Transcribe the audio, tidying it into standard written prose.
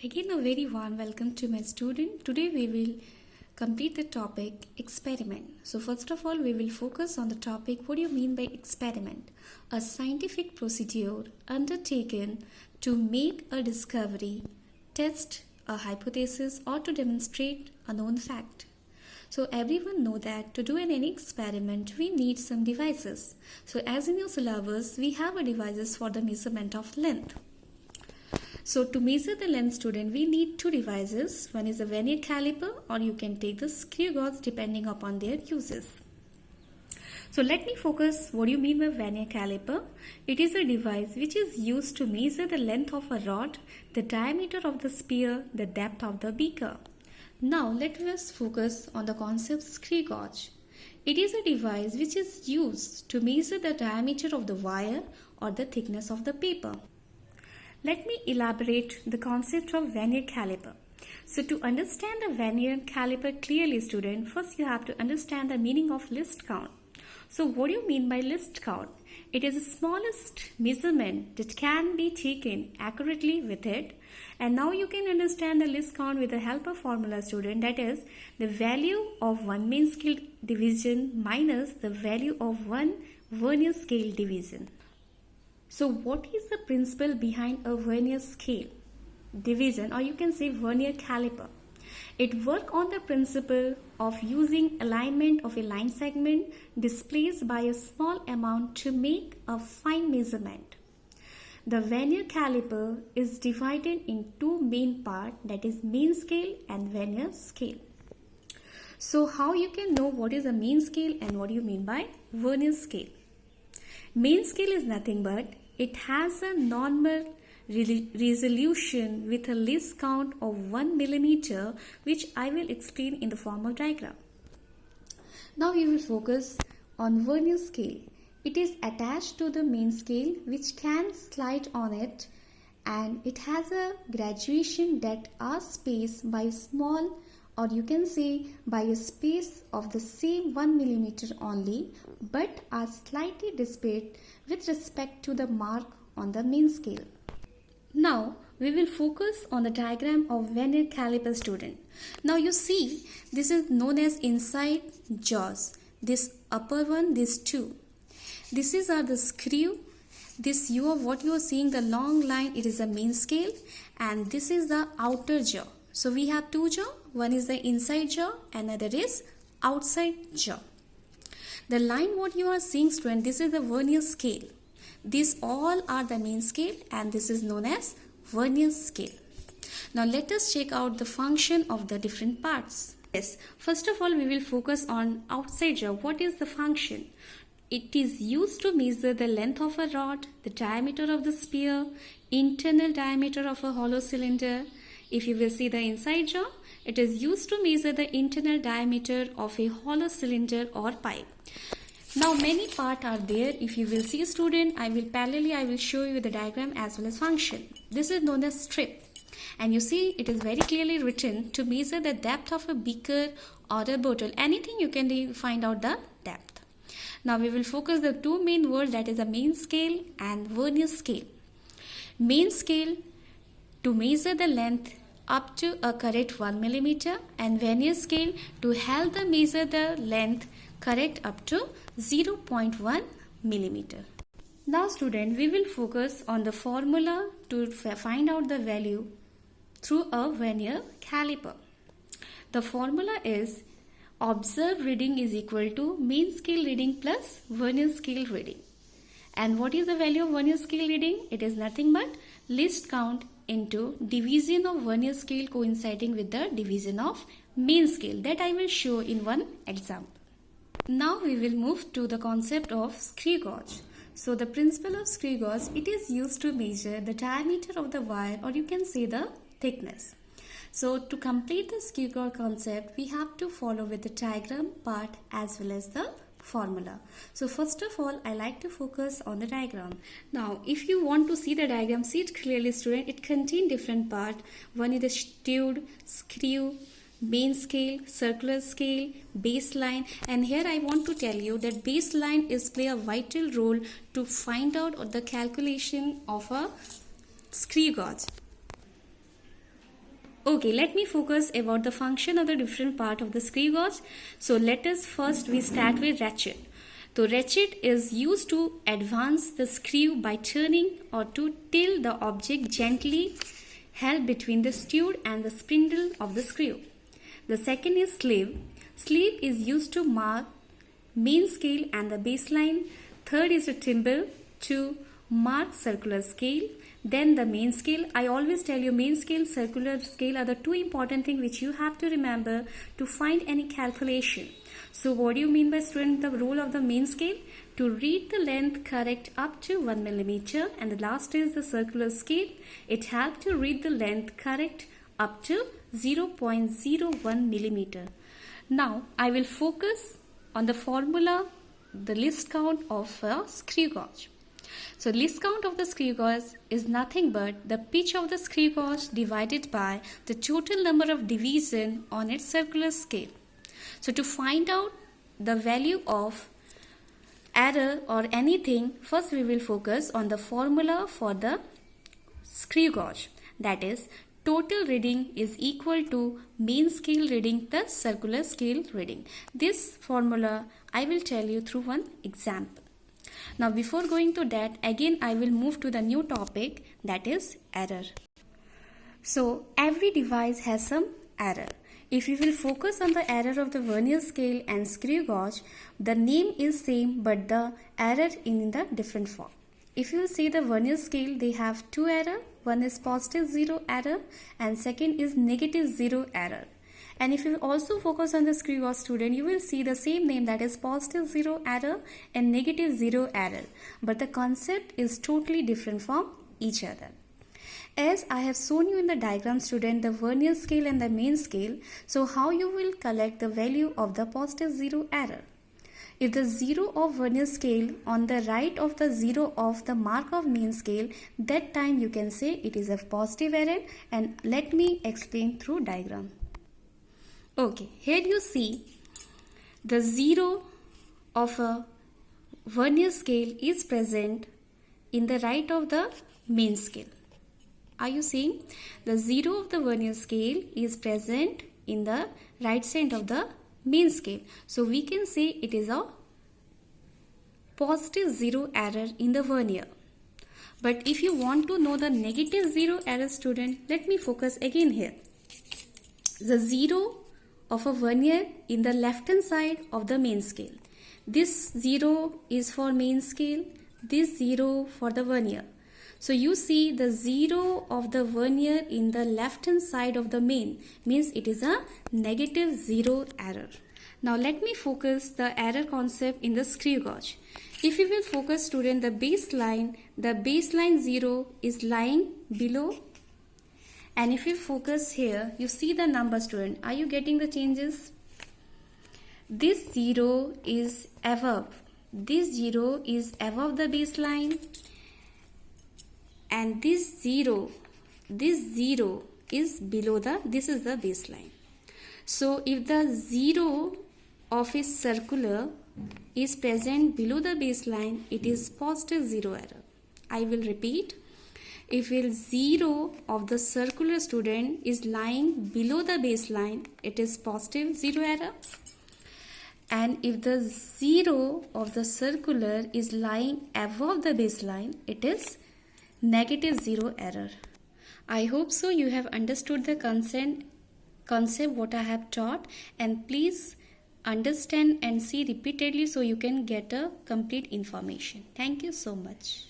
Again, a very warm welcome to my student. Today we will complete the topic experiment. So first of all, we will focus on the topic what do you mean by experiment? A scientific procedure undertaken to make a discovery, test a hypothesis or to demonstrate a known fact. So everyone know that to do any experiment we need some devices. So as in your syllabus we have a devices for the measurement of length. So to measure the length, student, we need two devices. One is a vernier caliper or you can take the screw gauge depending upon their uses. So let me focus what do you mean by vernier caliper. It is a device which is used to measure the length of a rod, the diameter of the sphere, the depth of the beaker. Now let us focus on the concept screw gauge. It is a device which is used to measure the diameter of the wire or the thickness of the paper. Let me elaborate the concept of vernier caliper. So to understand the vernier caliper clearly, student, first you have to understand the meaning of least count. So what do you mean by least count? It is the smallest measurement that can be taken accurately with it. And now you can understand the least count with the help of formula, student, that is the value of one main scale division minus the value of one vernier scale division. So what is the principle behind a vernier scale division, or you can say vernier caliper? It works on the principle of using alignment of a line segment displaced by a small amount to make a fine measurement. The vernier caliper is divided in two main parts, that is main scale and vernier scale. So how you can know what is a main scale and what do you mean by vernier scale? Main scale is nothing but it has a normal resolution with a least count of 1 millimeter, which I will explain in the formal diagram. Now we will focus on vernier scale. It is attached to the main scale which can slide on it, and it has a graduation that are spaced by small, or you can say by a space of the same 1 millimeter only, but are slightly displayed with respect to the mark on the main scale. Now we will focus on the diagram of vernier caliper, student. Now you see this is known as inside jaws. This upper one, these two. This is the screw. This what you are seeing, the long line, it is the main scale, and this is the outer jaw. So we have two jaw. One is the inside jaw, another is outside jaw. The line what you are seeing, student, this is the vernier scale. These all are the main scale and this is known as vernier scale. Now let us check out the function of the different parts. Yes, first of all we will focus on outside jaw. What is the function? It is used to measure the length of a rod, the diameter of the sphere, internal diameter of a hollow cylinder. If you will see the inside jaw, it is used to measure the internal diameter of a hollow cylinder or pipe. Now many parts are there. If you will see, student, I will show you the diagram as well as function. This is known as strip, and you see it is very clearly written to measure the depth of a beaker or a bottle. Anything you can find out the depth. Now we will focus the two main words, that is the main scale and vernier scale. Main scale to measure the length up to a correct 1 millimeter, and vernier scale to help the measure the length correct up to 0.1 millimeter. Now student, we will focus on the formula to find out the value through a vernier caliper. The formula is observed reading is equal to main scale reading plus vernier scale reading. And what is the value of vernier scale reading? It is nothing but least count into division of vernier scale coinciding with the division of main scale, that I will show in one example. Now we will move to the concept of screw gauge. So the principle of screw gauge, it is used to measure the diameter of the wire, or you can say the thickness. So to complete the screw gauge concept, we have to follow with the diagram part as well as the formula. So first of all, I like to focus on the diagram. Now if you want to see the diagram, see it clearly, student. It contains different parts. One is the stud, screw, main scale, circular scale, baseline, and here I want to tell you that baseline is play a vital role to find out the calculation of a screw gauge. Okay, let me focus about the function of the different part of the screw gauge. So let us first we start with ratchet. So ratchet is used to advance the screw by turning or to tilt the object gently held between the stud and the spindle of the screw. The second is sleeve. Sleeve is used to mark main scale and the baseline. Third is a thimble to mark circular scale. Then the main scale. I always tell you main scale, circular scale are the two important things which you have to remember to find any calculation. So what do you mean by student the role of the main scale? To read the length correct up to 1 millimeter, and the last is the circular scale. It helps to read the length correct up to 0.01 millimeter. Now I will focus on the formula, the least count of a screw gauge. So least count of the screw gauge is nothing but the pitch of the screw gauge divided by the total number of division on its circular scale. So to find out the value of error or anything, first we will focus on the formula for the screw gauge. That is, total reading is equal to main scale reading plus circular scale reading. This formula I will tell you through one example. Now before going to that, again I will move to the new topic, that is error. So every device has some error. If you will focus on the error of the vernier scale and screw gauge, the name is same but the error in the different form. If you see the vernier scale, they have two error. One is positive 0 error and second is negative 0 error. And if you also focus on the screw gauge student, you will see the same name, that is positive 0 error and negative 0 error. But the concept is totally different from each other. As I have shown you in the diagram student, the vernier scale and the main scale. So how you will collect the value of the positive 0 error? If the 0 of vernier scale on the right of the 0 of the mark of main scale, that time you can say it is a positive error, and let me explain through diagram. Okay, here you see the 0 of a vernier scale is present in the right of the main scale. Are you seeing? The 0 of the vernier scale is present in the right side of the main scale. So we can say it is a positive 0 error in the vernier. But if you want to know the negative 0 error student, let me focus again here. The 0 of a vernier in the left hand side of the main scale. This 0 is for main scale, this 0 for the vernier. So you see the 0 of the vernier in the left hand side of the main means it is a negative 0 error. Now let me focus the error concept in the screw gauge. If you will focus student the baseline 0 is lying below, and if you focus here you see the number student. Are you getting the changes? This 0 is above. This 0 is above the baseline. And this 0 is below this is the baseline. So if the 0 of a circular is present below the baseline, it is positive 0 error. I will repeat. If the 0 of the circular student is lying below the baseline, it is positive 0 error. And if the 0 of the circular is lying above the baseline, it is negative 0 error. I hope so you have understood the concept what I have taught, and please understand and see repeatedly so you can get a complete information. Thank you so much.